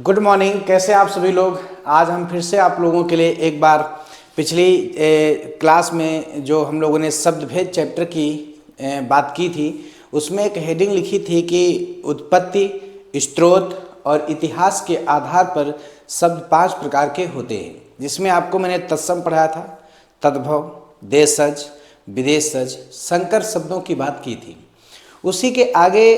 Good morning. कैसे आप सभी लोग। आज हम फिर से आप लोगों के लिए एक बार पिछली क्लास में जो हम लोगों ने शब्दभेद चैप्टर की बात की थी, उसमें एक हेडिंग लिखी थी कि उत्पत्ति, स्रोत और इतिहास के आधार पर शब्द 5 प्रकार के होते हैं, जिसमें आपको मैंने तत्सम पढ़ाया था, तद्भव, देशज, विदेशज, संकर शब्दों की बात की थी। उसी के आगे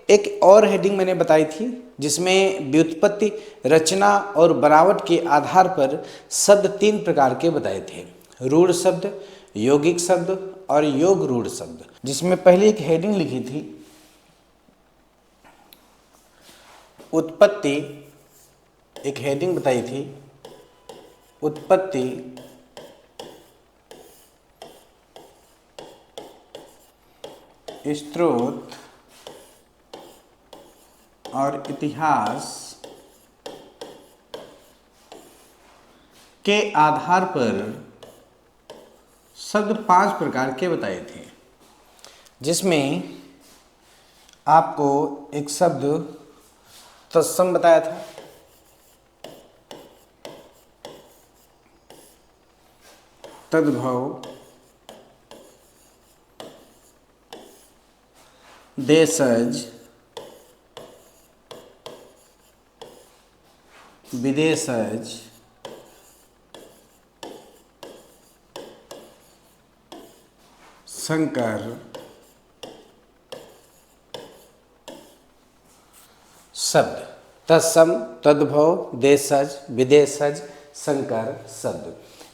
एक और हेडिंग मैंने बताई थी, जिसमें व्युत्पत्ति, रचना और बनावट के आधार पर शब्द 3 प्रकार के बताए थे, रूढ़ शब्द, यौगिक शब्द और योग रूढ़ शब्द। जिसमें पहले एक हेडिंग लिखी थी उत्पत्ति, एक हेडिंग बताई थी उत्पत्ति, स्रोत और इतिहास के आधार पर शब्द 5 प्रकार के बताए थे, जिसमें आपको एक शब्द तत्सम बताया था, तद्भव, देशज, विदेशज, संकर शब्द। तत्सम, तद्भव, देशज, विदेशज, संकर शब्द।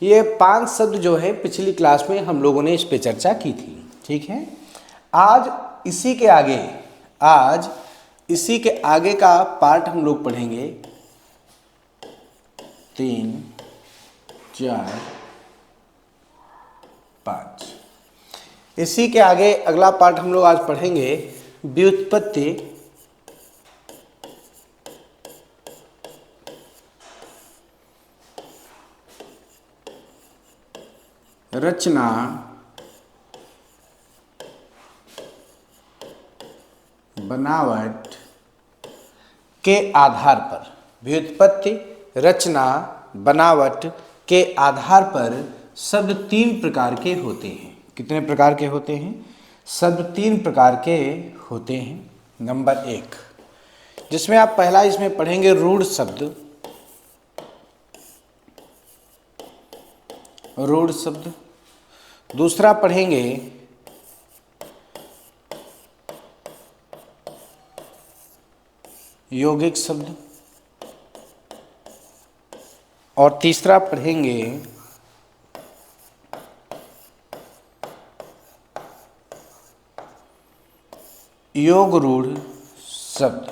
ये 5 शब्द जो है पिछली क्लास में हम लोगों ने इस पे चर्चा की थी। ठीक है। आज इसी के आगे का पार्ट हम लोग पढ़ेंगे। 3, 4, 5। इसी के आगे अगला पार्ट हम लोग आज पढ़ेंगे व्युत्पत्ति, रचना, बनावट के आधार पर। व्युत्पत्ति, रचना, बनावट के आधार पर शब्द 3 प्रकार के होते हैं। कितने प्रकार के होते हैं? शब्द 3 प्रकार के होते हैं। नंबर 1, जिसमें आप पहला इसमें पढ़ेंगे रूढ़ शब्द। रूढ़ शब्द। दूसरा पढ़ेंगे यौगिक शब्द। और तीसरा पढ़ेंगे योग रूढ़ शब्द।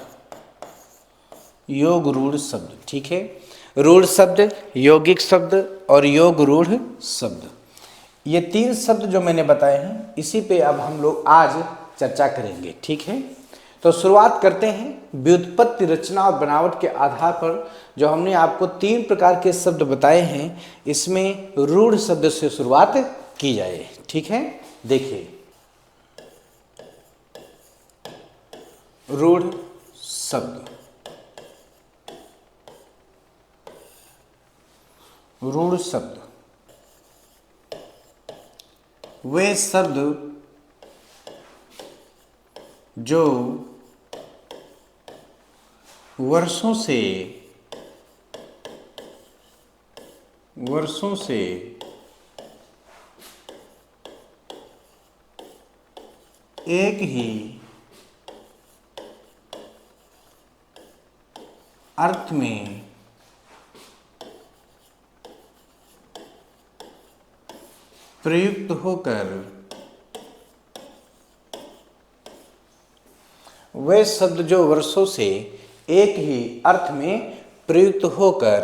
योग रूढ़ शब्द। ठीक है। रूढ़ शब्द, यौगिक शब्द और योग रूढ़ शब्द, ये 3 शब्द जो मैंने बताए हैं, इसी पे अब हम लोग आज चर्चा करेंगे। ठीक है। तो शुरुआत करते हैं व्युत्पत्ति, रचना और बनावट के आधार पर जो हमने आपको 3 प्रकार के शब्द बताए हैं, इसमें रूढ़ शब्द से शुरुआत की जाए। ठीक है। देखिए, रूढ़ शब्द। रूढ़ शब्द वे शब्द जो वर्षों से एक ही अर्थ में प्रयुक्त होकर, वे शब्द जो वर्षों से एक ही अर्थ में प्रयुक्त होकर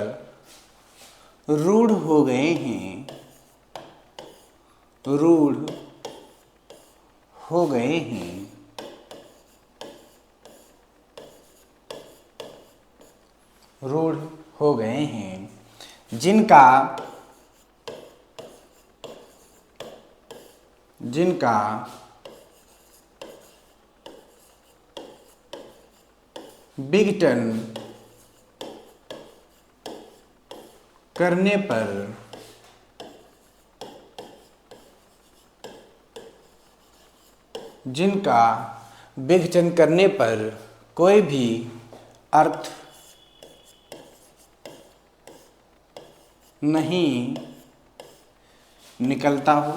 रूढ़ हो गए हैं, रूढ़ हो गए हैं, रूढ़ हो गए हैं, जिनका विघटन करने पर जिनका विघटन करने पर कोई भी अर्थ नहीं निकलता हो,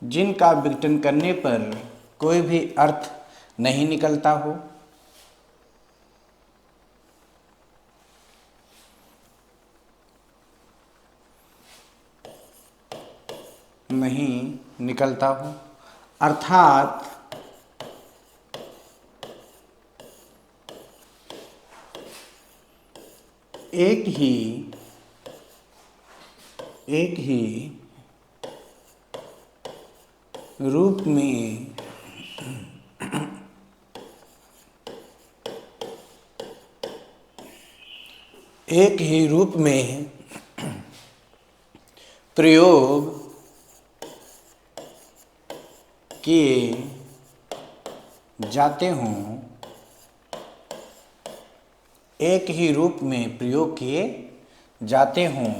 जिनका विघटन करने पर कोई भी अर्थ नहीं निकलता हो, नहीं निकलता हो, अर्थात एक ही रूप में प्रयोग किए जाते हों, एक ही रूप में प्रयोग किए जाते हों,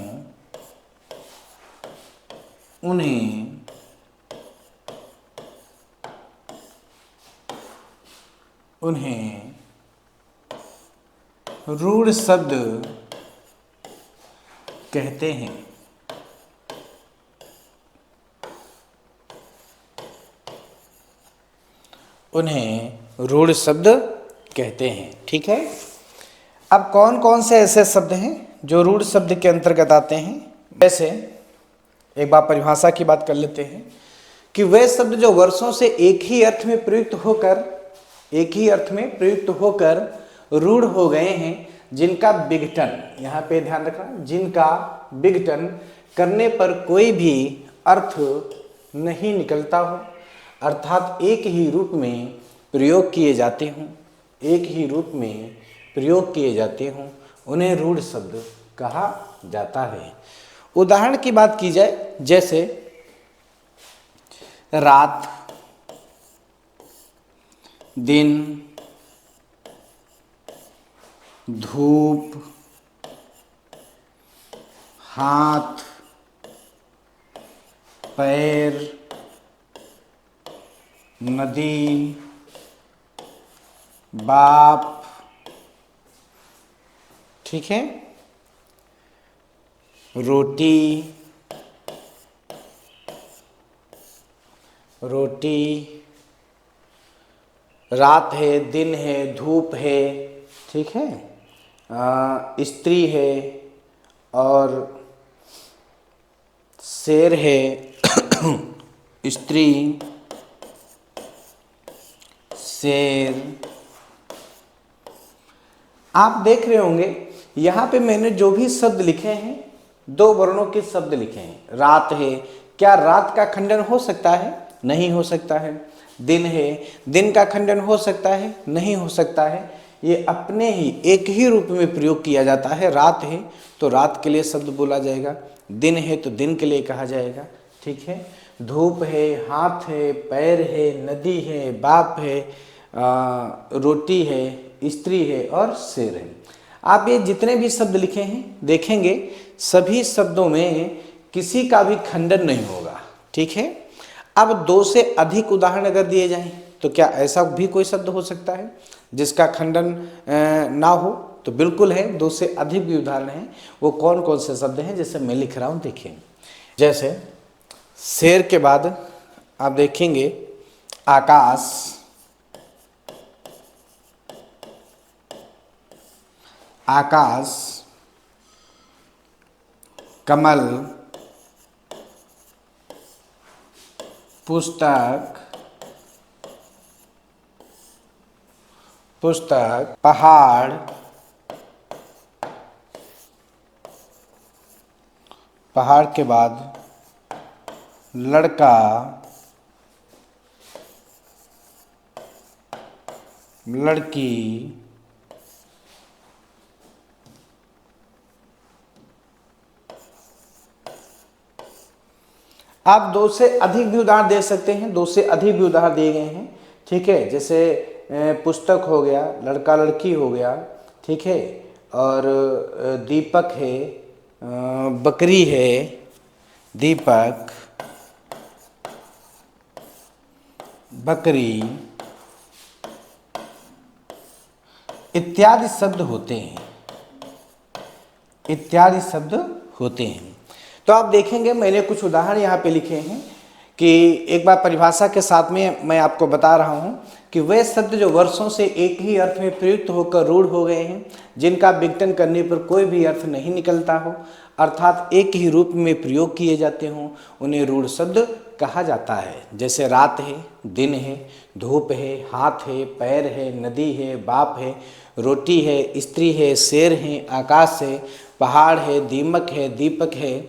उन्हें रूढ़ शब्द कहते हैं। उन्हें रूढ़ शब्द कहते हैं। ठीक है, अब कौन कौन से ऐसे शब्द हैं जो रूढ़ शब्द के अंतर्गत आते हैं। वैसे एक बार परिभाषा की बात कर लेते हैं कि वे शब्द जो वर्षों से एक ही अर्थ में प्रयुक्त होकर रूढ़ हो गए हैं, जिनका विघटन, यहाँ पे ध्यान रखना, जिनका विघटन करने पर कोई भी अर्थ नहीं निकलता हो, अर्थात एक ही रूप में प्रयोग किए जाते हों, उन्हें रूढ़ शब्द कहा जाता है। उदाहरण की बात की जाए, जैसे रात, दिन, धूप, हाथ, पैर, नदी, बाप। ठीक है, रोटी, रात है, दिन है, धूप है, ठीक है, स्त्री है और शेर है, स्त्री, शेर। आप देख रहे होंगे यहाँ पे मैंने जो भी शब्द लिखे हैं, दो वर्णों के शब्द लिखे हैं। रात है, क्या रात का खंडन हो सकता है? नहीं हो सकता है। दिन है, दिन का खंडन हो सकता है? नहीं हो सकता है। ये अपने ही एक ही रूप में प्रयोग किया जाता है। रात है तो रात के लिए शब्द बोला जाएगा, दिन है तो दिन के लिए कहा जाएगा। ठीक है, धूप है, हाथ है, पैर है, नदी है, बाप है, रोटी है, स्त्री है और शेर है। आप ये जितने भी शब्द लिखे हैं देखेंगे, सभी शब्दों में किसी का भी खंडन नहीं होगा। ठीक है, अब दो से अधिक उदाहरण अगर दिए जाएं तो क्या ऐसा भी कोई शब्द हो सकता है जिसका खंडन ना हो? तो बिल्कुल है, दो से अधिक भी उदाहरण हैं। वो कौन कौन से शब्द हैं जैसे मैं लिख रहा हूँ, देखिए। जैसे शेर के बाद आप देखेंगे आकाश, कमल, पुस्तक, पहाड़, पहाड़ के बाद लड़का, लड़की, आप दो से अधिक भी उदाहरण दे सकते हैं, दो से अधिक भी उदाहरण दिए गए हैं। ठीक है, जैसे पुस्तक हो गया, लड़का लड़की हो गया, ठीक है, और दीपक है, बकरी है, दीपक, बकरी इत्यादि शब्द होते हैं, इत्यादि शब्द होते हैं। तो आप देखेंगे मैंने कुछ उदाहरण यहाँ पे लिखे हैं कि एक बार परिभाषा के साथ में मैं आपको बता रहा हूँ कि वे शब्द जो वर्षों से एक ही अर्थ में प्रयुक्त होकर रूढ़ हो गए हैं, जिनका विघटन करने पर कोई भी अर्थ नहीं निकलता हो, अर्थात एक ही रूप में प्रयोग किए जाते हों, उन्हें रूढ़ शब्द कहा जाता है। जैसे रात है, दिन है, धूप है, हाथ है, पैर है, नदी है, बाप है, रोटी है, स्त्री है, शेर है, आकाश है, पहाड़ है, दीमक है, दीपक है,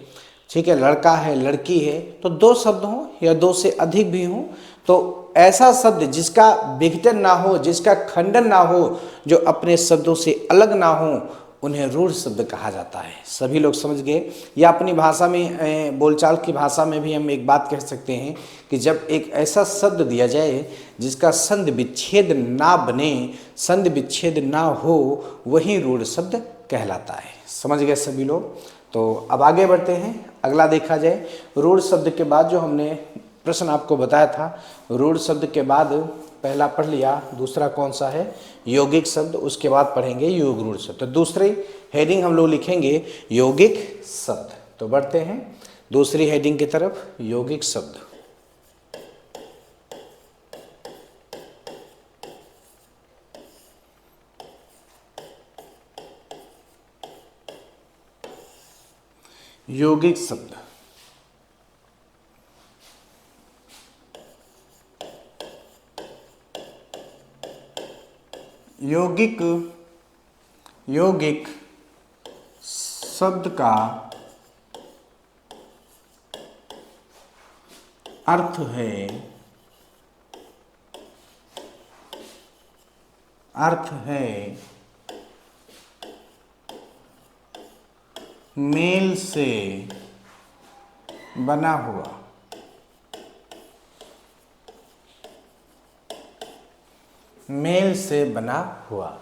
ठीक है, लड़का है, लड़की है। तो दो शब्द हों या दो से अधिक भी हों, तो ऐसा शब्द जिसका विघटन ना हो, जिसका खंडन ना हो, जो अपने शब्दों से अलग ना हो, उन्हें रूढ़ शब्द कहा जाता है। सभी लोग समझ गए। या अपनी भाषा में, बोलचाल की भाषा में भी हम एक बात कह सकते हैं कि जब एक ऐसा शब्द दिया जाए जिसका संधि विच्छेद ना बने, संधि विच्छेद ना हो, वही रूढ़ शब्द कहलाता है। समझ गए सभी लोग। तो अब आगे बढ़ते हैं। अगला देखा जाए, रूढ़ शब्द के बाद जो हमने प्रश्न आपको बताया था, रूढ़ शब्द के बाद पहला पढ़ लिया, दूसरा कौन सा है, यौगिक शब्द, उसके बाद पढ़ेंगे योग रूढ़ शब्द। तो दूसरी हेडिंग हम लोग लिखेंगे यौगिक शब्द। तो बढ़ते हैं दूसरी हेडिंग की तरफ, यौगिक शब्द। यौगिक शब्द, यौगिक, यौगिक शब्द का अर्थ है, अर्थ है मेल से बना हुआ, मेल से बना हुआ।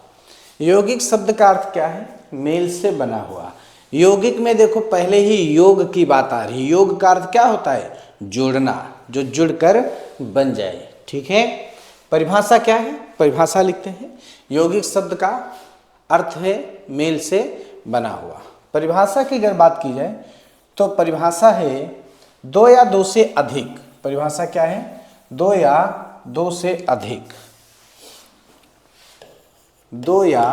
यौगिक शब्द का अर्थ क्या है, मेल से बना हुआ। यौगिक में देखो पहले ही योग की बात आ रही है। योग का अर्थ क्या होता है, जोड़ना, जो जुड़कर बन जाए। ठीक है, परिभाषा क्या है, परिभाषा लिखते हैं। यौगिक शब्द का अर्थ है मेल से बना हुआ। परिभाषा की अगर बात की जाए तो परिभाषा है दो या दो से अधिक। परिभाषा क्या है, दो या दो से अधिक, दो या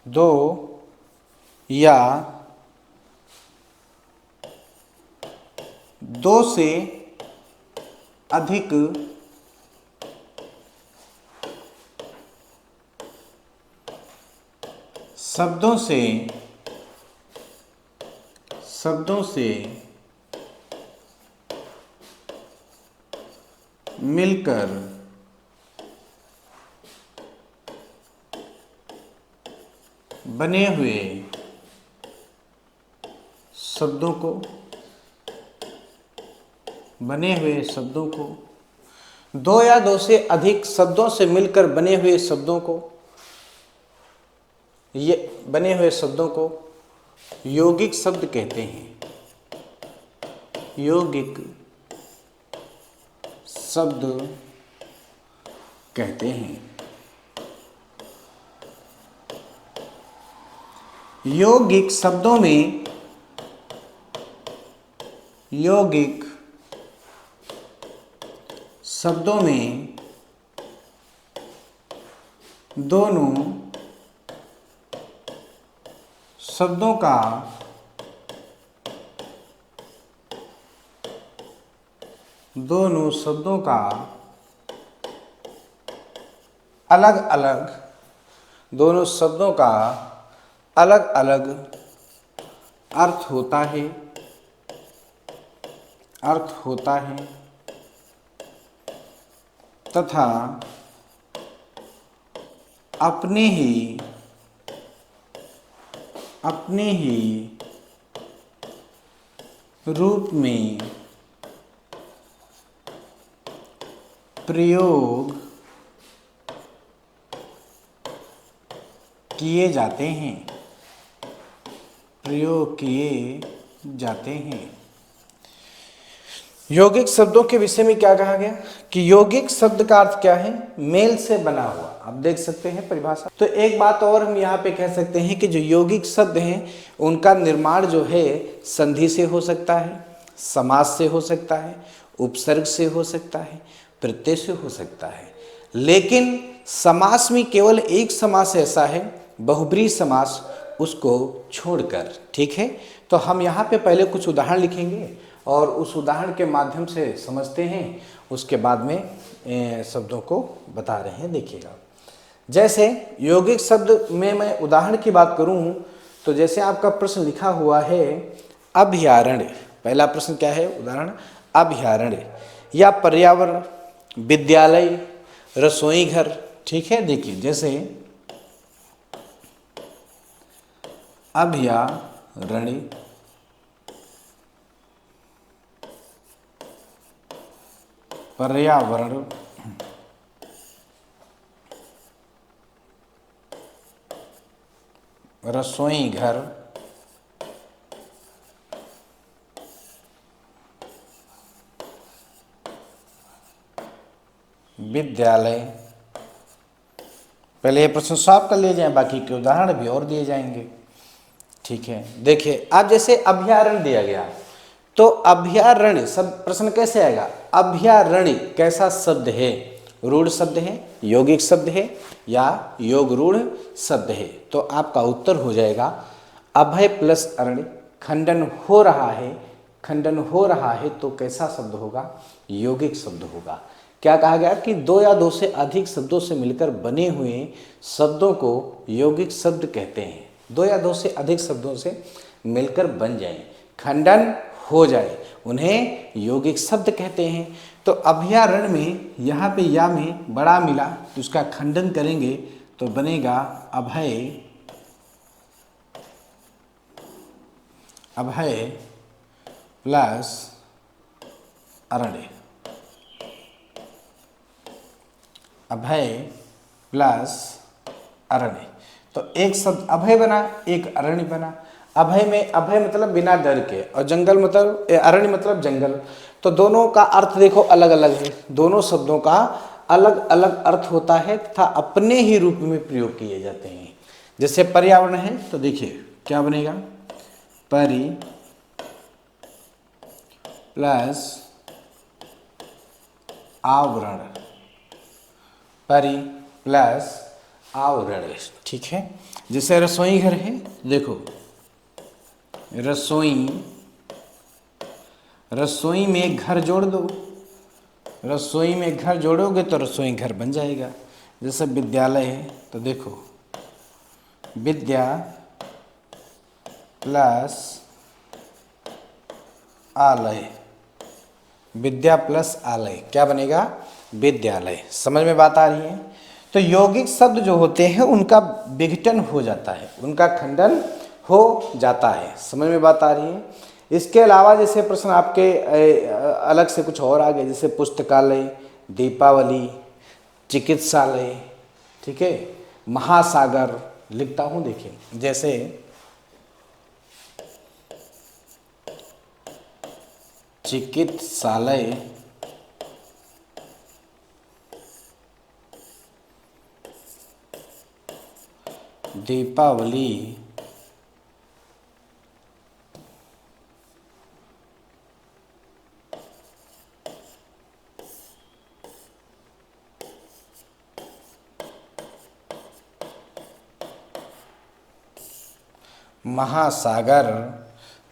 दो या दो से अधिक शब्दों से मिलकर बने हुए शब्दों को, बने हुए शब्दों को, दो या दो से अधिक शब्दों से मिलकर बने हुए शब्दों को, ये बने हुए शब्दों को यौगिक शब्द कहते हैं। यौगिक शब्द कहते हैं। यौगिक शब्दों में, यौगिक शब्दों में दोनों शब्दों का अलग अलग, दोनों शब्दों का अलग अलग अर्थ होता है, अर्थ होता है तथा अपने ही रूप में प्रयोग किए जाते हैं, प्रयोग किए जाते हैं। यौगिक शब्दों के विषय में क्या कहा गया कि यौगिक शब्द का अर्थ क्या है, मेल से बना हुआ। आप देख सकते हैं परिभाषा। तो एक बात और हम यहाँ पे कह सकते हैं कि जो यौगिक शब्द हैं उनका निर्माण जो है संधि से हो सकता है, समास से हो सकता है, उपसर्ग से हो सकता है, प्रत्यय से हो सकता है। लेकिन समास में केवल एक समास ऐसा है, बहुब्रीहि समास, उसको छोड़कर। ठीक है, तो हम यहाँ पे पहले कुछ उदाहरण लिखेंगे और उस उदाहरण के माध्यम से समझते हैं, उसके बाद में शब्दों को बता रहे हैं। देखिएगा, जैसे यौगिक शब्द में मैं उदाहरण की बात करूं तो जैसे आपका प्रश्न लिखा हुआ है अभयारण्य। पहला प्रश्न क्या है, उदाहरण अभयारण्य या पर्यावरण, विद्यालय, रसोई घर। ठीक है, देखिए जैसे अभयारण्य, पर्यावरण, रसोई घर, विद्यालय। पहले ये प्रश्न सॉल्व कर लिए जाए, बाकी के उदाहरण भी और दिए जाएंगे। ठीक है, देखिए अब जैसे अभयारण्य दिया गया तो अभयारण्य सब प्रश्न कैसे आएगा, अभयारण्य कैसा शब्द है, रूढ़ शब्द है, यौगिक शब्द है या योग रूढ़ शब्द है। तो आपका उत्तर हो जाएगा अभय प्लस अरण्य, खंडन हो रहा है, खंडन हो रहा है तो कैसा शब्द होगा, यौगिक शब्द होगा। क्या कहा गया कि दो या दो से अधिक शब्दों से मिलकर बने हुए शब्दों को यौगिक शब्द कहते हैं। दो या दो से अधिक शब्दों से मिलकर बन जाएं, खंडन हो जाए, उन्हें यौगिक शब्द कहते हैं। तो अभयारण्य में यहाँ पे या में बड़ा मिला तो उसका खंडन करेंगे तो बनेगा अभय, अभय प्लस अरण्य, अभय प्लस अरण्य। तो एक शब्द अभय बना, एक अरण्य बना। अभय में अभय मतलब बिना डर के, और जंगल मतलब अरण्य मतलब जंगल। तो दोनों का अर्थ देखो अलग अलग है, दोनों शब्दों का अलग अलग अर्थ होता है तथा अपने ही रूप में प्रयोग किए जाते हैं। जैसे पर्यावरण है तो देखिए क्या बनेगा, परि प्लस आवरण, परि प्लस आवरण। ठीक है, जैसे रसोई घर है, देखो रसोई, रसोई में घर जोड़ दो, रसोई में घर जोड़ोगे तो रसोई घर बन जाएगा। जैसे विद्यालय है तो देखो विद्या प्लस आलय, विद्या प्लस आलय क्या बनेगा, विद्यालय। समझ में बात आ रही है। तो यौगिक शब्द जो होते हैं उनका विघटन हो जाता है, उनका खंडन हो जाता है। समझ में बात आ रही है। इसके अलावा जैसे प्रश्न आपके अलग से कुछ और आ गए, जैसे पुस्तकालय, दीपावली, चिकित्सालय, ठीक है, महासागर लिखता हूँ। देखिए जैसे चिकित्सालय, दीपावली, महासागर,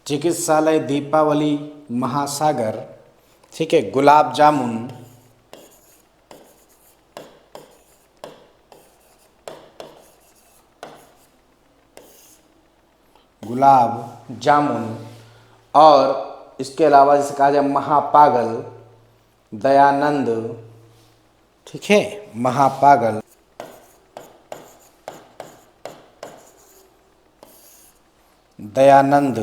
चिकित्सालय, दीपावली, महासागर, ठीक है, गुलाब जामुन, गुलाब जामुन, और इसके अलावा जैसे कहा जाए महापागल, दयानंद, ठीक है, महापागल, दयानंद।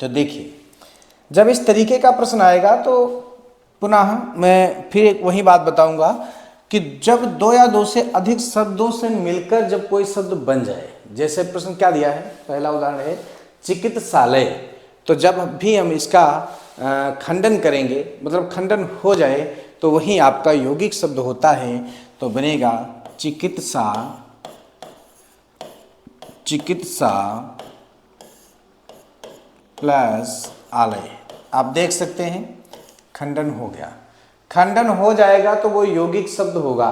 तो देखिए जब इस तरीके का प्रश्न आएगा तो पुनः मैं फिर एक वही बात बताऊंगा कि जब दो या दो से अधिक शब्दों से मिलकर जब कोई शब्द बन जाए, जैसे प्रश्न क्या दिया है, पहला उदाहरण है चिकित्सालय, तो जब भी हम इसका खंडन करेंगे, मतलब खंडन हो जाए, तो वही आपका यौगिक शब्द होता है, तो बनेगा चिकित्सा, चिकित्सा प्लस आलय। आप देख सकते हैं खंडन हो गया। खंडन हो जाएगा तो वो यौगिक शब्द होगा,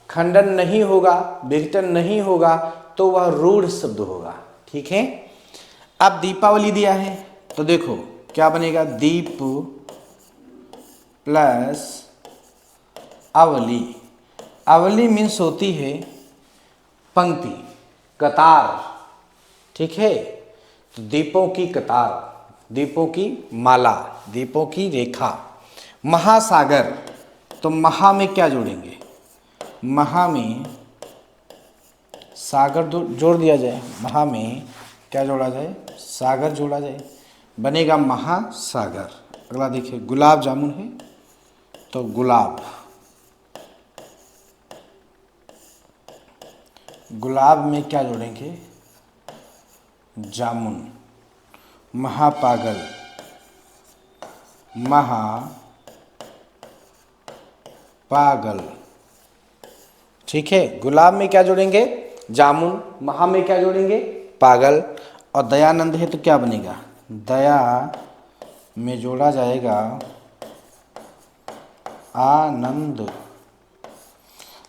खंडन नहीं होगा, विघटन नहीं होगा तो वह रूढ़ शब्द होगा। ठीक है। अब दीपावली दिया है तो देखो क्या बनेगा, दीप प्लस अवली। अवली मीन्स होती है पंक्ति, कतार। ठीक है। तो दीपों की कतार, दीपों की माला, दीपों की रेखा। महासागर, तो महा में क्या जोड़ेंगे, महा में सागर जोड़ दिया जाए, महा में क्या जोड़ा जाए, सागर जोड़ा जाए, बनेगा महासागर। अगला देखिए गुलाब जामुन है तो गुलाब, गुलाब में क्या जोड़ेंगे, जामुन। महापागल, महापागल। ठीक है। गुलाब में क्या जोड़ेंगे, जामुन, महा में क्या जोड़ेंगे, पागल। और दयानंद है तो क्या बनेगा, दया में जोड़ा जाएगा आनंद।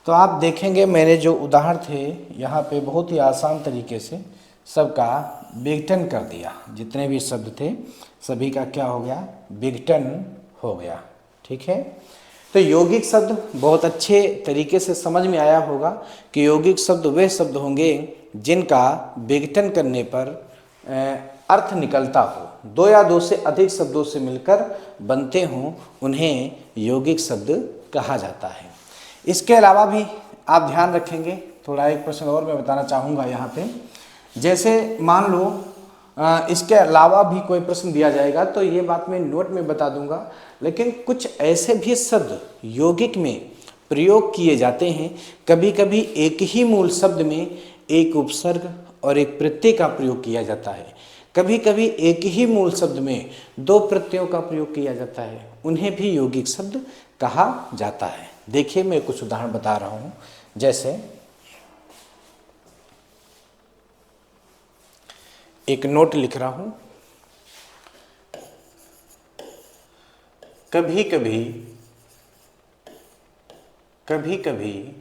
तो आप देखेंगे मैंने जो उदाहरण थे यहाँ पे बहुत ही आसान तरीके से सबका विघटन कर दिया, जितने भी शब्द थे सभी का क्या हो गया, विघटन हो गया। ठीक है। तो यौगिक शब्द बहुत अच्छे तरीके से समझ में आया होगा कि यौगिक शब्द वे शब्द होंगे जिनका विघटन करने पर अर्थ निकलता हो, दो या दो से अधिक शब्दों से मिलकर बनते हों, उन्हें यौगिक शब्द कहा जाता है। इसके अलावा भी आप ध्यान रखेंगे, थोड़ा एक प्रश्न और मैं बताना चाहूँगा यहाँ पे, जैसे मान लो इसके अलावा भी कोई प्रश्न दिया जाएगा तो ये बात मैं नोट में बता दूंगा, लेकिन कुछ ऐसे भी शब्द यौगिक में प्रयोग किए जाते हैं। कभी कभी एक ही मूल शब्द में एक उपसर्ग और एक प्रत्यय का प्रयोग किया जाता है, कभी कभी एक ही मूल शब्द में दो प्रत्ययों का प्रयोग किया जाता है, उन्हें भी यौगिक शब्द कहा जाता है। देखिए मैं कुछ उदाहरण बता रहा हूँ, जैसे एक नोट लिख रहा हूं, कभी कभी, कभी कभी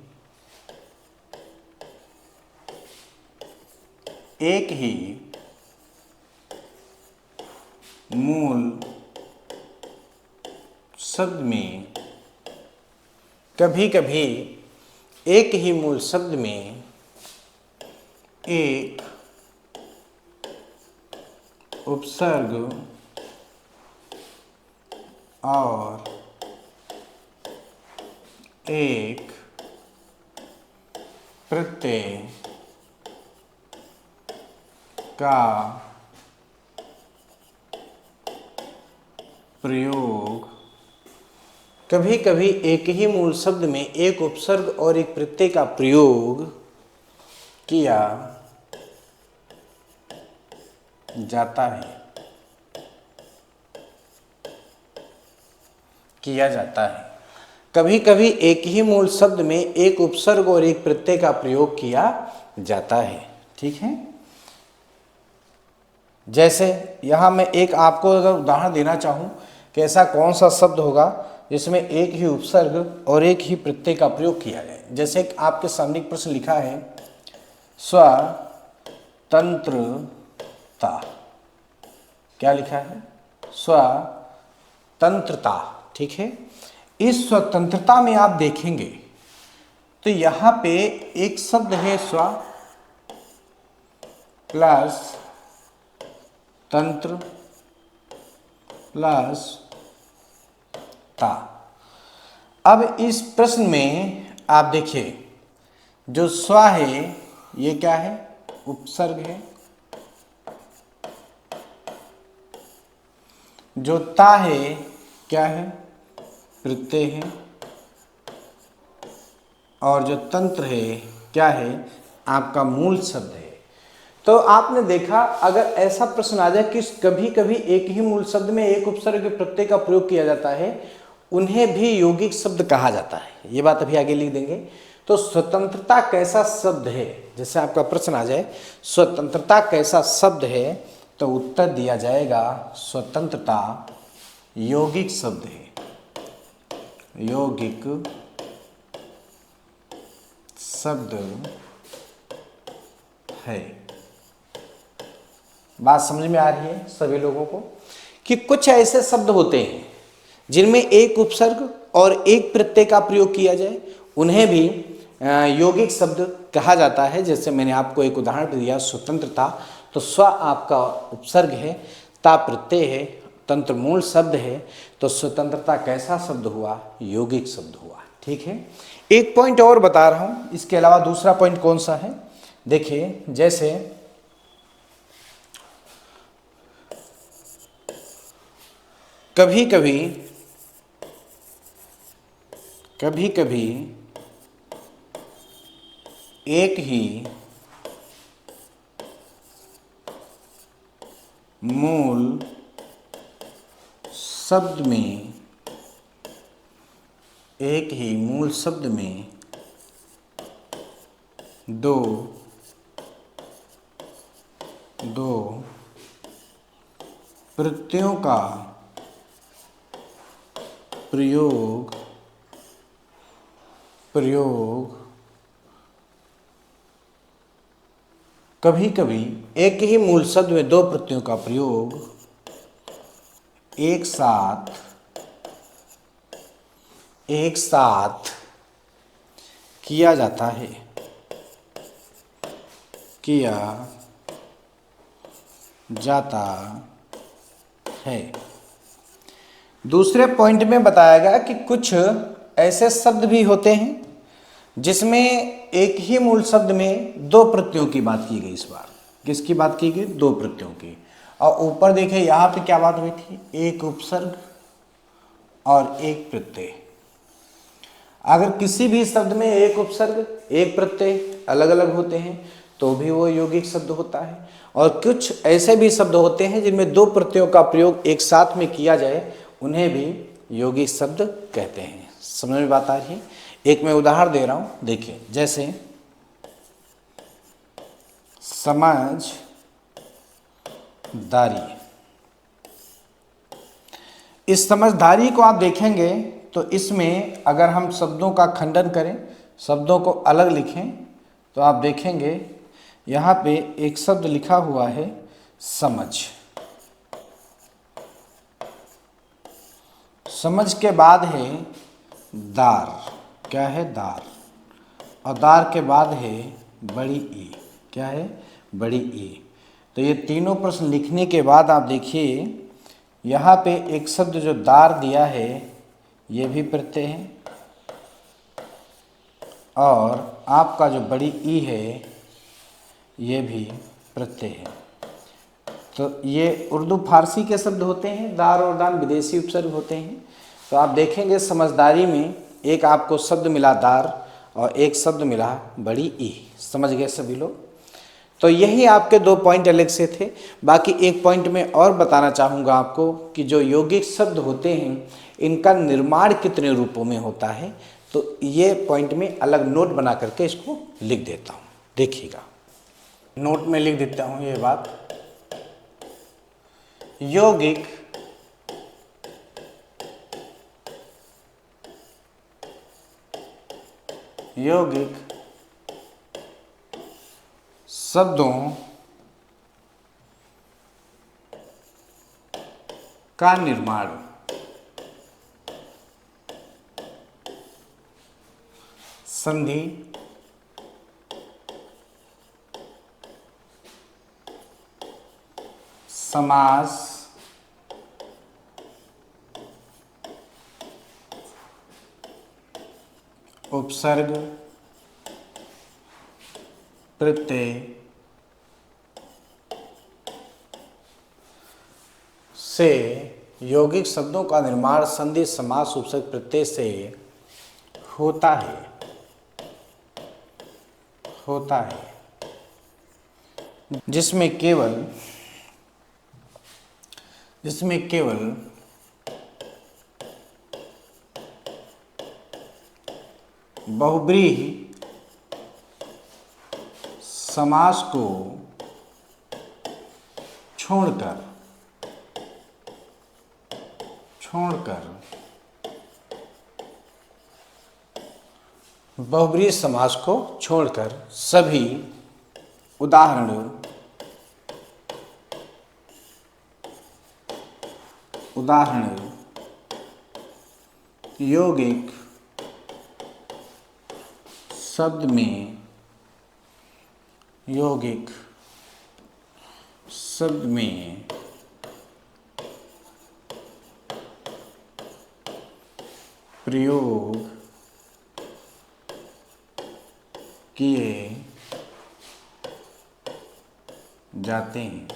एक ही मूल शब्द में, कभी कभी एक ही मूल शब्द में एक उपसर्ग और एक प्रत्यय का प्रयोग, कभी कभी एक ही मूल शब्द में एक उपसर्ग और एक प्रत्यय का प्रयोग किया जाता है, किया जाता है। कभी कभी एक ही मूल शब्द में एक उपसर्ग और एक प्रत्यय का प्रयोग किया जाता है। ठीक है। जैसे यहाँ मैं एक आपको अगर उदाहरण देना चाहूँ कि ऐसा कौन सा शब्द होगा जिसमें एक ही उपसर्ग और एक ही प्रत्यय का प्रयोग किया जाए। जैसे आपके सामने एक प्रश्न लिखा है स्वतंत्रता, क्या लिखा है, स्वतंत्रता। ठीक है। इस स्वतंत्रता में आप देखेंगे तो यहां पे एक शब्द है स्व प्लस तंत्र प्लस ता। अब इस प्रश्न में आप देखिए जो स्व है ये क्या है, उपसर्ग है, जो ता है क्या है, प्रत्यय है, और जो तंत्र है क्या है, आपका मूल शब्द है। तो आपने देखा, अगर ऐसा प्रश्न आ जाए कि कभी कभी एक ही मूल शब्द में एक उपसर्ग प्रत्यय का प्रयोग किया जाता है, उन्हें भी यौगिक शब्द कहा जाता है। ये बात अभी आगे लिख देंगे। तो स्वतंत्रता कैसा शब्द है, जैसे आपका प्रश्न आ जाए स्वतंत्रता कैसा शब्द है, तो उत्तर दिया जाएगा स्वतंत्रता यौगिक शब्द है, यौगिक शब्द है। बात समझ में आ रही है सभी लोगों को कि कुछ ऐसे शब्द होते हैं जिनमें एक उपसर्ग और एक प्रत्यय का प्रयोग किया जाए, उन्हें भी यौगिक शब्द कहा जाता है। जैसे मैंने आपको एक उदाहरण दिया स्वतंत्रता, तो स्व आपका उपसर्ग है, ता प्रत्यय है, तंत्र मूल शब्द है, तो स्वतंत्रता कैसा शब्द हुआ, यौगिक शब्द हुआ। ठीक है, एक पॉइंट और बता रहा हूं, इसके अलावा दूसरा पॉइंट कौन सा है, देखिए जैसे कभी कभी एक ही मूल शब्द में, एक ही मूल शब्द में दो प्रत्ययों का प्रयोग कभी कभी एक ही मूल शब्द में दो प्रत्ययों का प्रयोग एक साथ किया जाता है, किया जाता है। दूसरे पॉइंट में बताया गया कि कुछ ऐसे शब्द भी होते हैं जिसमें एक ही मूल शब्द में दो प्रत्ययों की बात की गई। इस बार किसकी बात की गई, दो प्रत्ययों की। और ऊपर देखें यहाँ पे क्या बात हुई थी, एक उपसर्ग और एक प्रत्यय। अगर किसी भी शब्द में एक उपसर्ग एक प्रत्यय अलग अलग होते हैं तो भी वो यौगिक शब्द होता है, और कुछ ऐसे भी शब्द होते हैं जिनमें दो प्रत्ययों का प्रयोग एक साथ में किया जाए, उन्हें भी यौगिक शब्द कहते हैं। समझ में बात आ रही है। एक मैं उदाहरण दे रहा हूं, देखिए जैसे समझदारी। इस समझदारी को आप देखेंगे तो इसमें अगर हम शब्दों का खंडन करें, शब्दों को अलग लिखें, तो आप देखेंगे यहाँ पे एक शब्द लिखा हुआ है समझ। समझ के बाद है दार, क्या है, दार। और दार के बाद है बड़ी ई, क्या है, बड़ी ई। तो ये तीनों प्रश्न लिखने के बाद आप देखिए यहाँ पे एक शब्द जो दार दिया है ये भी प्रत्यय है, और आपका जो बड़ी ई है ये भी प्रत्यय है। तो ये उर्दू फारसी के शब्द होते हैं, दार और दान विदेशी उपसर्ग होते हैं। तो आप देखेंगे समझदारी में एक आपको शब्द मिला दार और एक शब्द मिला बड़ी ई। समझ गए सभी लोग। तो यही आपके दो पॉइंट अलग से थे। बाकी एक पॉइंट में और बताना चाहूँगा आपको कि जो यौगिक शब्द होते हैं इनका निर्माण कितने रूपों में होता है, तो ये पॉइंट में अलग नोट बना करके इसको लिख देता हूँ। देखिएगा, नोट में लिख देता हूँ ये बात। यौगिक शब्दों का निर्माण संधि, समास, उपसर्ग, प्रत्यय से यौगिक शब्दों का निर्माण संधि, समास, उपसर्ग, प्रत्यय से होता है। होता है, जिसमें केवल बहुब्रीहि समास को छोड़कर बहुब्रीहि समास को छोड़कर सभी उदाहरण यौगिक शब्द में प्रयोग किए जाते हैं।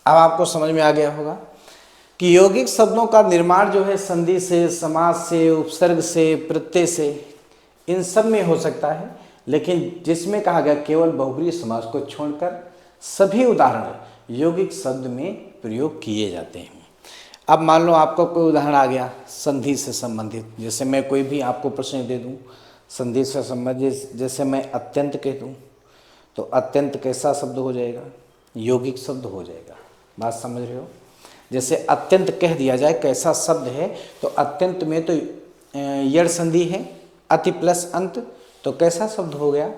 अब आपको समझ में आ गया होगा कि यौगिक शब्दों का निर्माण जो है संधि से, समास से, उपसर्ग से, प्रत्यय से, इन सब में हो सकता है, लेकिन जिसमें कहा गया केवल बहुब्रीहि समास को छोड़कर सभी उदाहरण यौगिक शब्द में प्रयोग किए जाते हैं। अब मान लो आपको कोई उदाहरण आ गया संधि से संबंधित, जैसे मैं कोई भी आपको प्रश्न दे दूं संधि से संबंधित, जैसे मैं अत्यंत कह दूं तो अत्यंत कैसा शब्द हो जाएगा? यौगिक शब्द हो जाएगा। बात समझ रहे हो? जैसे अत्यंत कह दिया जाए कैसा शब्द है, तो अत्यंत में तो यड़ संधि है, अति प्लस अंत, तो कैसा शब्द हो गया?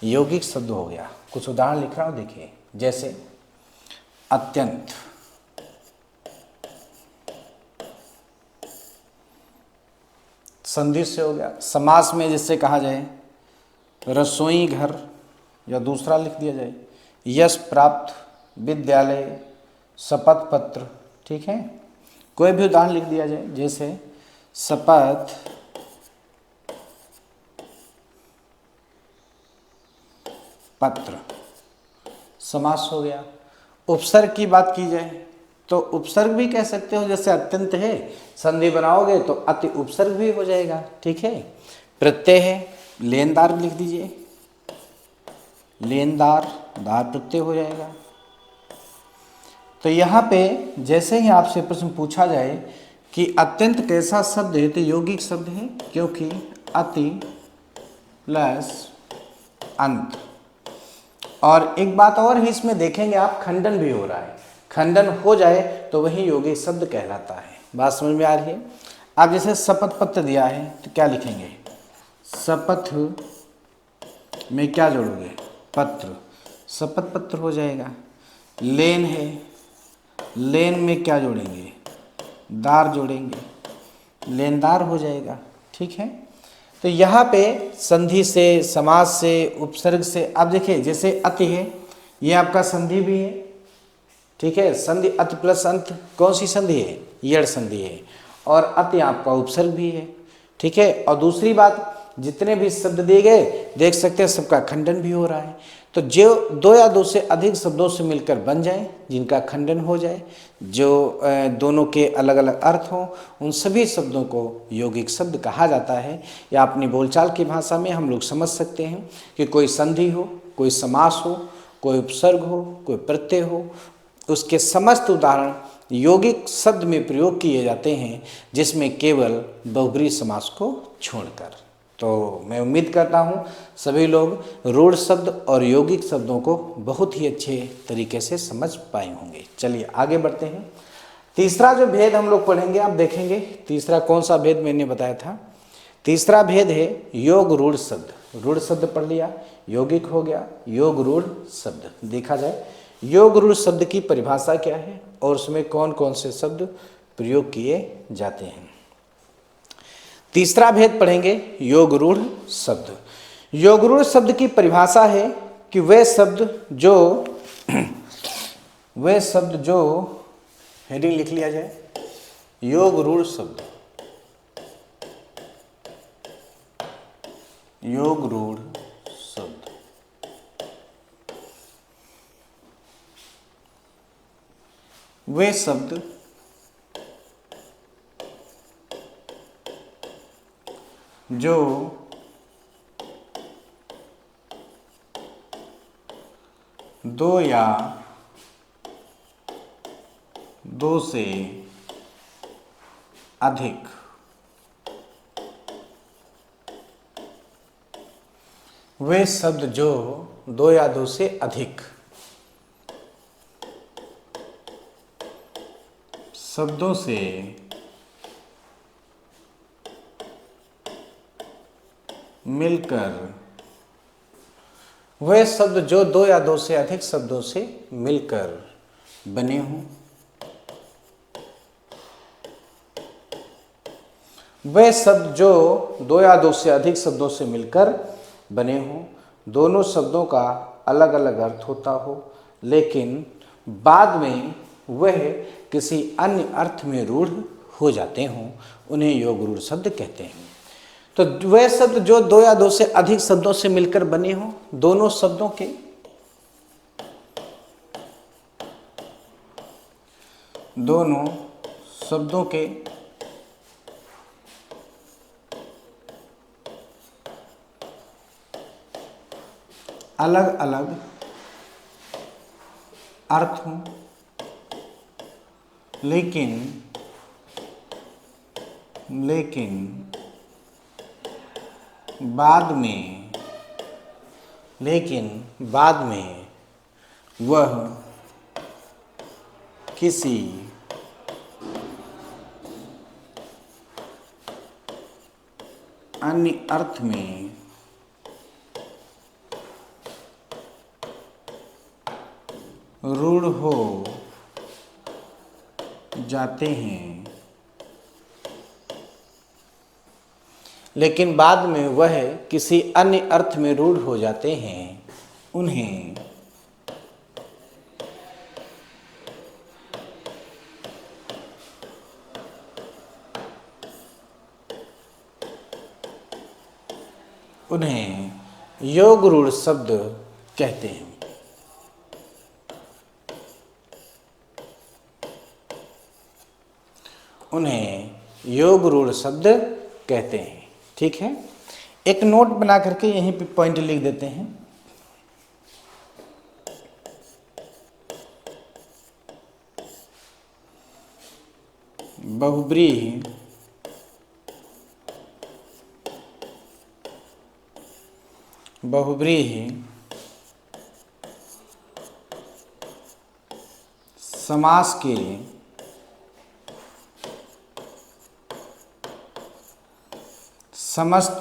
यौगिक शब्द हो गया। कुछ उदाहरण लिख रहा हूं, देखिए, जैसे अत्यंत, संधि से हो गया। समास में जैसे कहा जाए रसोई घर, या दूसरा लिख दिया जाए यश प्राप्त, विद्यालय, शपथ पत्र, ठीक है। कोई भी उदाहरण लिख दिया जाए, जैसे शपथ पत्र, समास हो गया। उपसर्ग की बात की जाए तो उपसर्ग भी कह सकते हो, जैसे अत्यंत है, संधि बनाओगे तो अति उपसर्ग भी हो जाएगा, ठीक है। प्रत्यय है, लेनदार लिख दीजिए, लेनदार, दार प्रत्यय हो जाएगा। तो यहाँ पे जैसे ही आपसे प्रश्न पूछा जाए कि अत्यंत कैसा शब्द है, तो यौगिक शब्द है, क्योंकि अति प्लस अंत। और एक बात और है इसमें देखेंगे आप, खंडन भी हो रहा है, खंडन हो जाए तो वही यौगिक शब्द कहलाता है। बात समझ में आ रही है? आप जैसे शपथ पत्र दिया है तो क्या लिखेंगे? शपथ में क्या जोड़ोगे? पत्र, शपथ पत्र हो जाएगा। लेन है, लेन में क्या जोड़ेंगे? दार जोड़ेंगे, लेनदार हो जाएगा, ठीक है। तो यहाँ पे संधि से, समास से, उपसर्ग से, आप देखिए जैसे अति है, ये आपका संधि भी है, ठीक है। संधि अति प्लस अंत कौन सी संधि है? यड़ संधि है। और अति आपका उपसर्ग भी है, ठीक है। और दूसरी बात, जितने भी शब्द दिए गए देख सकते हैं सबका खंडन भी हो रहा है। तो जो दो या दो से अधिक शब्दों से मिलकर बन जाए, जिनका खंडन हो जाए, जो दोनों के अलग अलग अर्थ हों, उन सभी शब्दों को यौगिक शब्द कहा जाता है। या अपनी बोलचाल की भाषा में हम लोग समझ सकते हैं कि कोई संधि हो, कोई समास हो, कोई उपसर्ग हो, कोई प्रत्यय हो, उसके समस्त उदाहरण यौगिक शब्द में प्रयोग किए जाते हैं, जिसमें केवल बहुब्रीहि समास को छोड़कर। तो मैं उम्मीद करता हूँ सभी लोग रूढ़ शब्द और यौगिक शब्दों को बहुत ही अच्छे तरीके से समझ पाए होंगे। चलिए आगे बढ़ते हैं। तीसरा जो भेद हम लोग पढ़ेंगे, आप देखेंगे तीसरा कौन सा भेद मैंने बताया था? तीसरा भेद है योग रूढ़ शब्द। रूढ़ शब्द पढ़ लिया, यौगिक हो गया, योग रूढ़ शब्द। देखा जाए योग रूढ़ शब्द की परिभाषा क्या है और उसमें कौन कौन से शब्द प्रयोग किए जाते हैं। तीसरा भेद पढ़ेंगे योग रूढ़ शब्द। योग रूढ़ शब्द की परिभाषा है कि वे शब्द जो हेडिंग लिख लिया जाए, योग रूढ़ शब्द, योग रूढ़ शब्द वे शब्द जो दो या दो से अधिक वे शब्द जो दो या दो से अधिक शब्दों से मिलकर वे शब्द जो दो या दो से अधिक शब्दों से मिलकर बने हों, वे शब्द जो दो या दो से अधिक शब्दों से मिलकर बने हों, दोनों शब्दों का अलग अलग अर्थ होता हो, लेकिन बाद में वह किसी अन्य अर्थ में रूढ़ हो जाते हों, उन्हें योग रूढ़ शब्द कहते हैं। तो वह शब्द जो दो या दो से अधिक शब्दों से मिलकर बने हों, दोनों शब्दों के अलग अलग अर्थ हों, लेकिन बाद में वह किसी अन्य अर्थ में रूढ़ हो जाते हैं, लेकिन बाद में वह किसी अन्य अर्थ में रूढ़ हो जाते हैं, उन्हें योग रूढ़ शब्द कहते हैं। उन्हें योग रूढ़ शब्द कहते हैं। ठीक है, एक नोट बना करके यहीं पे पॉइंट लिख देते हैं। बहुब्रीहि समास के समस्त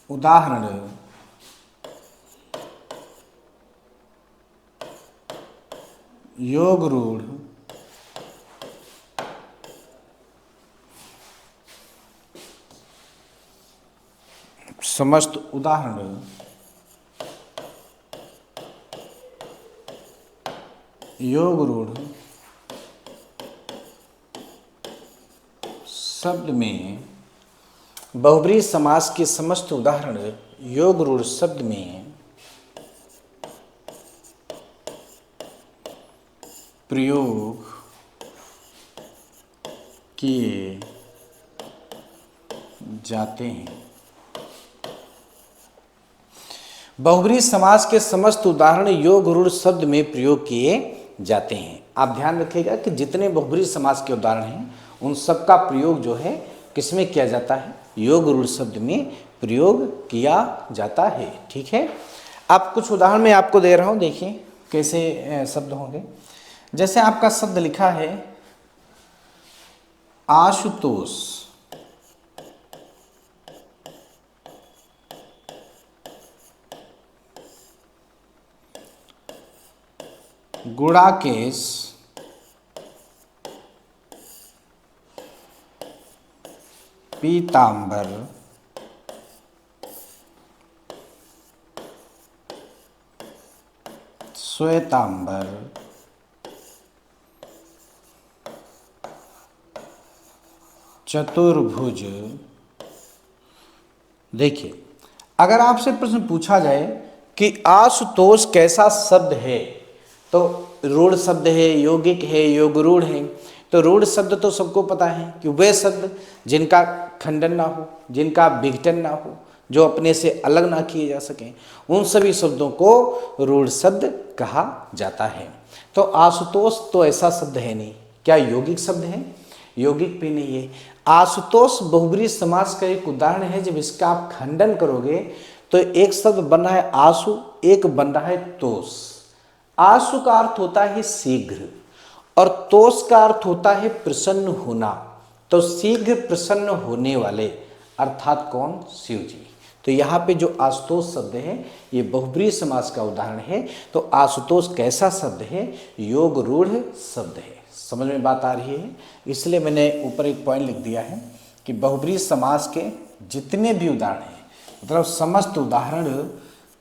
उदाहरण योग रूढ़ समस्त उदाहरण योग रूढ़ शब्द में बहुब्रीहि समास के समस्त उदाहरण योग रूढ़ शब्द में प्रयोग किए जाते हैं। बहुब्रीहि समास के समस्त उदाहरण योग रूढ़ शब्द में प्रयोग किए जाते हैं। आप ध्यान रखिएगा कि जितने बहुब्रीहि समास के उदाहरण हैं उन सब का प्रयोग जो है किसमें किया जाता है, योग रूढ़ शब्द में प्रयोग किया जाता है। ठीक है, आप कुछ उदाहरण मैं आपको दे रहा हूं, देखिए कैसे शब्द होंगे। जैसे आपका शब्द लिखा है आशुतोष, गुड़ाकेश, पीतांबर, श्वेतांबर, चतुर्भुज। देखिए, अगर आपसे प्रश्न पूछा जाए कि आशुतोष कैसा शब्द है, तो रूढ़ शब्द है, यौगिक है, योग रूढ़ है। तो रूढ़ शब्द तो सबको पता है कि वे शब्द जिनका खंडन ना हो, जिनका विघटन ना हो, जो अपने से अलग ना किए जा सकें, उन सभी शब्दों को रूढ़ शब्द कहा जाता है। तो आशुतोष तो ऐसा शब्द है नहीं, क्या यौगिक शब्द है? यौगिक भी नहीं है। आशुतोष बहुब्रीहि समास का एक उदाहरण है। जब इसका आप खंडन करोगे तो एक शब्द बन रहा है आशु, एक बन रहा है तोष। आशु का अर्थ होता है शीघ्र और तोष का अर्थ होता है प्रसन्न होना। तो शीघ्र प्रसन्न होने वाले अर्थात कौन? शिव जी। तो यहाँ पे जो आशुतोष शब्द है ये बहुब्रीहि समास का उदाहरण है। तो आशुतोष कैसा शब्द है? योग रूढ़ शब्द है। समझ में बात आ रही है? इसलिए मैंने ऊपर एक पॉइंट लिख दिया है कि बहुब्रीहि समास के जितने भी उदाहरण हैं, मतलब समस्त उदाहरण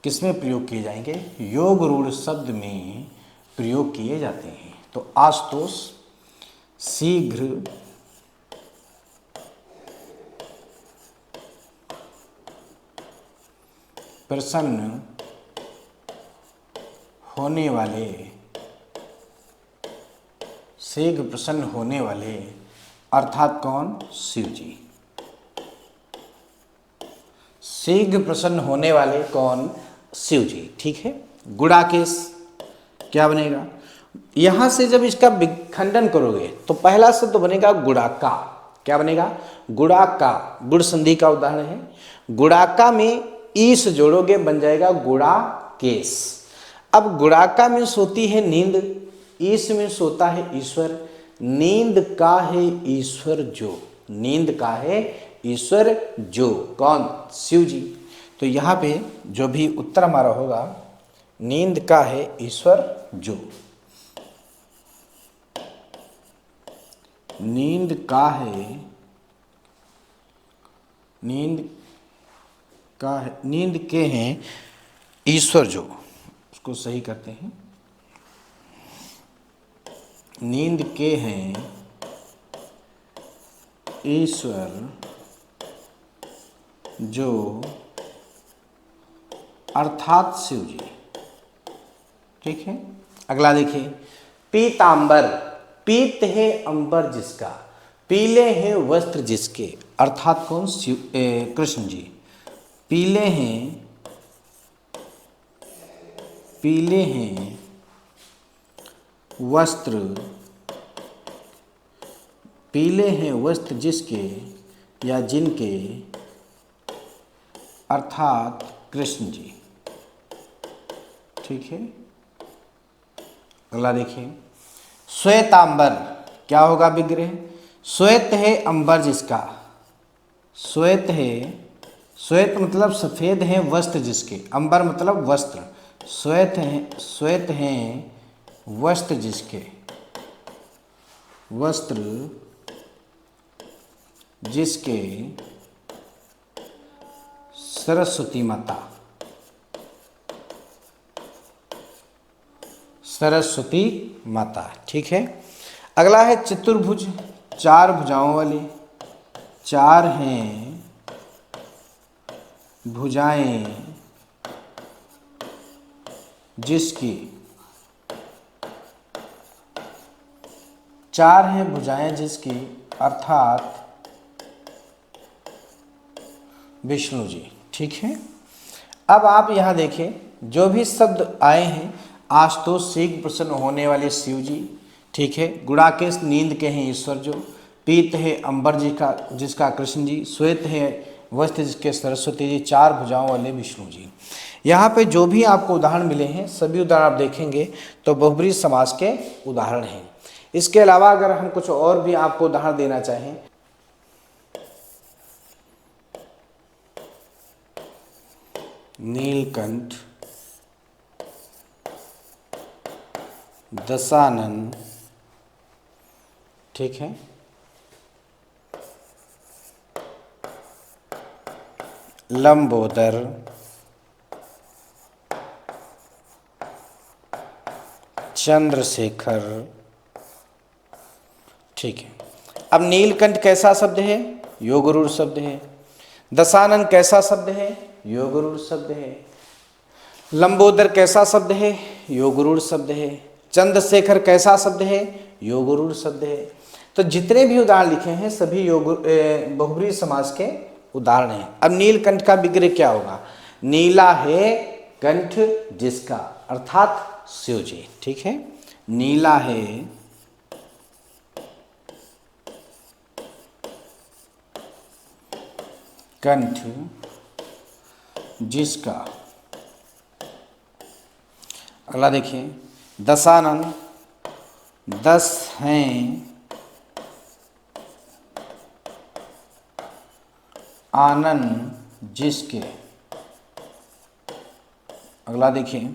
किसमें प्रयोग किए जाएंगे? योग रूढ़ शब्द में प्रयोग किए जाते हैं। तो आशुतोष शीघ्र प्रसन्न होने वाले, शीघ्र प्रसन्न होने वाले अर्थात कौन? शिव जी। शीघ्र प्रसन्न होने वाले कौन? शिव जी। ठीक है। गुड़ाकेश क्या बनेगा? यहां से जब इसका खंडन करोगे तो पहला शब्द बनेगा गुड़ाका। क्या बनेगा? गुड़ाका। गुड़ संधि का उदाहरण है। गुड़ाका में ईस जोड़ोगे बन जाएगा गुड़ाकेश। अब गुड़ाका में सोती है नींद, ईस में सोता है ईश्वर। नींद का है ईश्वर जो, नींद का है ईश्वर जो, कौन? शिव जी। तो यहाँ पे जो भी उत्तर हमारा होगा, नींद का है ईश्वर जो। नींद का है, नींद का है, नींद के हैं ईश्वर जो। उसको सही करते हैं। नींद के हैं ईश्वर जो अर्थात शिव जी। ठीक है। अगला देखिए, पीतांबर। पीत है अंबर जिसका, पीले हैं वस्त्र जिसके अर्थात कौन? शिव कृष्ण जी। पीले हैं, पीले हैं वस्त्र, पीले हैं वस्त्र जिसके या जिनके अर्थात कृष्ण जी। ठीक है। अगला देखिए, श्वेतांबर। क्या होगा विग्रह? श्वेत है अंबर जिसका, श्वेत है, श्वेत मतलब सफेद है वस्त्र जिसके, अंबर मतलब वस्त्र। श्वेत है, श्वेत हैं वस्त्र जिसके, वस्त्र जिसके सरस्वती माता, सरस्वती माता। ठीक है। अगला है चतुर्भुज। चार भुजाओं वाले, चार हैं भुजाएं जिसकी, चार हैं भुजाएं जिसकी अर्थात विष्णु जी। ठीक है। अब आप यहाँ देखें, जो भी शब्द आए हैं, आशुतोष शीघ्र प्रसन्न होने वाले शिव जी। ठीक है। गुड़ाकेश नींद के हैं ईश्वर जो। पीत है अंबर जी का जिसका कृष्ण जी। श्वेत है वस्त्र जिसके सरस्वती जी। चार भुजाओं वाले विष्णु जी। यहाँ पे जो भी आपको उदाहरण मिले हैं, सभी उदाहरण आप देखेंगे तो बहुब्रीहि समास के उदाहरण हैं। इसके अलावा अगर हम कुछ और भी आपको उदाहरण देना चाहें, नीलकंठ, दशानन। ठीक है। लंबोदर, चंद्रशेखर। ठीक है। अब नीलकंठ कैसा शब्द है? योगरूढ़ शब्द है। दशानन कैसा शब्द है? योगरूढ़ शब्द है। लंबोदर कैसा शब्द है? योगरूढ़ शब्द है। चंद्रशेखर कैसा शब्द है? योगरूढ़ शब्द है। तो जितने भी उदाहरण लिखे हैं सभी बहुब्रीहि समास के उदाहरण है। अब नीलकंठ का विग्रह क्या होगा? नीला है कंठ जिसका, अर्थात शिव जी। ठीक है, नीला है कंठ जिसका। अगला देखिए, दशानन, 10 हैं आनंद जिसके। अगला देखिए,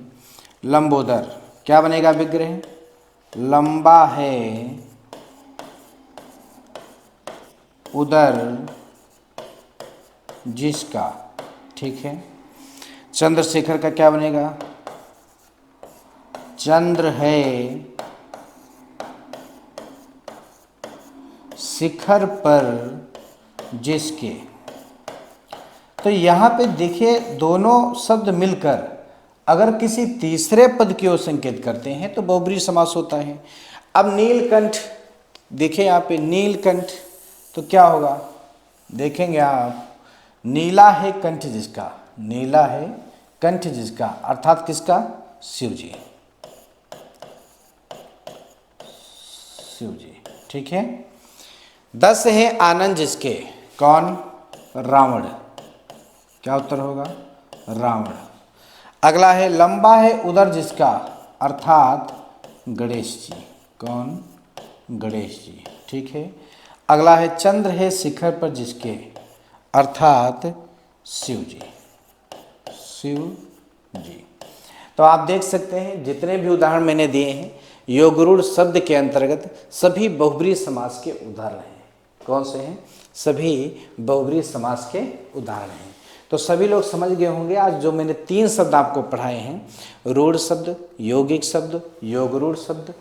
लंबोदर, क्या बनेगा विग्रह? लंबा है उदर जिसका। ठीक है, चंद्रशेखर का क्या बनेगा? चंद्र है शिखर पर जिसके। तो यहाँ पे देखिए, दोनों शब्द मिलकर अगर किसी तीसरे पद की ओर संकेत करते हैं तो बहुब्रीहि समास होता है। अब नीलकंठ, देखिए यहाँ पे नीलकंठ, तो क्या होगा? देखेंगे आप, नीला है कंठ जिसका, नीला है कंठ जिसका, अर्थात किसका? शिव जी, शिव जी। ठीक है, 10 है आनंद जिसके, कौन? रावण। क्या उत्तर होगा? रावण। अगला है लंबा है उदर जिसका, अर्थात गणेश जी, कौन? गणेश जी। ठीक है, अगला है चंद्र है शिखर पर जिसके, अर्थात शिव जी, शिव जी। तो आप देख सकते हैं जितने भी उदाहरण मैंने दिए हैं योगरूढ़ शब्द के अंतर्गत सभी बहुब्रीहि समास के उदाहरण हैं। कौन से हैं? सभी बहुब्रीहि समास के उदाहरण हैं। तो सभी लोग समझ गए होंगे आज जो मैंने 3 शब्द आपको पढ़ाए हैं, रूढ़ शब्द, यौगिक शब्द, योगरूढ़ शब्द